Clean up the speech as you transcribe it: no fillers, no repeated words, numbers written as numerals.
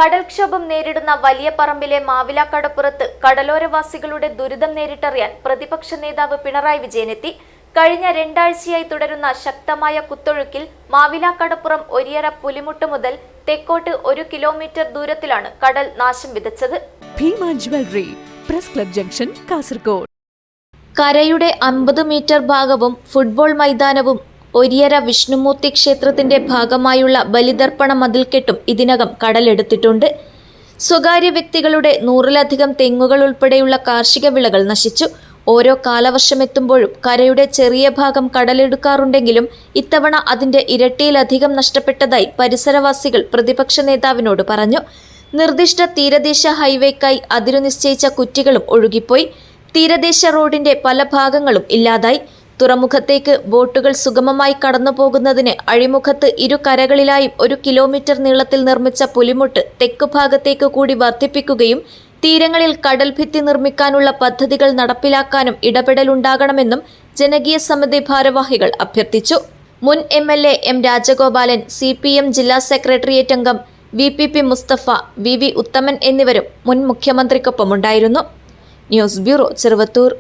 കടൽക്ഷോഭം നേരിടുന്ന വലിയ പറമ്പിലെ മാവിലാക്കടപ്പുറത്ത് കടലോരവാസികളുടെ ദുരിതം നേരിട്ടറിയാൻ പ്രതിപക്ഷ നേതാവ് പിണറായി വിജയനെത്തി. കഴിഞ്ഞ 2 ആഴ്ചയായി തുടരുന്ന ശക്തമായ കുത്തൊഴുക്കിൽ മാവിലാക്കടപ്പുറം ഒരിയറ പുലിമുട്ട് മുതൽ തെക്കോട്ട് 1 കിലോമീറ്റർ ദൂരത്തിലാണ് കടൽ നാശം വിതച്ചത്. Bhima jewellery, press club junction, Kasaragod. കരയുടെ 50 മീറ്റർ ഭാഗവും ഫുട്ബോൾ മൈതാനവും ഒരിയറ വിഷ്ണുമൂർത്തി ക്ഷേത്രത്തിന്റെ ഭാഗമായുള്ള ബലിതർപ്പണ മതിൽക്കെട്ടും ഇതിനകം കടലെടുത്തിട്ടുണ്ട്. സ്വകാര്യ വ്യക്തികളുടെ 100-ലധികം തെങ്ങുകൾ ഉൾപ്പെടെയുള്ള കാർഷിക വിളകൾ നശിച്ചു. ഓരോ കാലവർഷമെത്തുമ്പോഴും കരയുടെ ചെറിയ ഭാഗം കടലെടുക്കാറുണ്ടെങ്കിലും ഇത്തവണ അതിന്റെ ഇരട്ടിയിലധികം നഷ്ടപ്പെട്ടതായി പരിസരവാസികൾ പ്രതിപക്ഷ നേതാവിനോട് പറഞ്ഞു. നിർദ്ദിഷ്ട തീരദേശ ഹൈവേക്കായി അതിരു നിശ്ചയിച്ച കുറ്റികളും ഒഴുകിപ്പോയി. തീരദേശ റോഡിന്റെ പല ഭാഗങ്ങളും ഇല്ലാതായി. തുറമുഖത്തേക്ക് ബോട്ടുകൾ സുഗമമായി കടന്നുപോകുന്നതിന് അഴിമുഖത്ത് ഇരു കരകളിലായും 1 കിലോമീറ്റർ നീളത്തിൽ നിർമ്മിച്ച പുലിമുട്ട് തെക്കുഭാഗത്തേക്ക് കൂടി വർദ്ധിപ്പിക്കുകയും തീരങ്ങളിൽ കടൽഭിത്തി നിർമ്മിക്കാനുള്ള പദ്ധതികൾ നടപ്പിലാക്കാനും ഇടപെടലുണ്ടാകണമെന്നും ജനകീയ സമിതി ഭാരവാഹികൾ അഭ്യർത്ഥിച്ചു. മുൻ MLA M രാജഗോപാലൻ, CPM ജില്ലാ സെക്രട്ടേറിയറ്റ് അംഗം VPP മുസ്തഫ, VV ഉത്തമൻ എന്നിവരും മുൻ മുഖ്യമന്ത്രിക്കൊപ്പമുണ്ടായിരുന്നു. News bureau, Cheruvathur.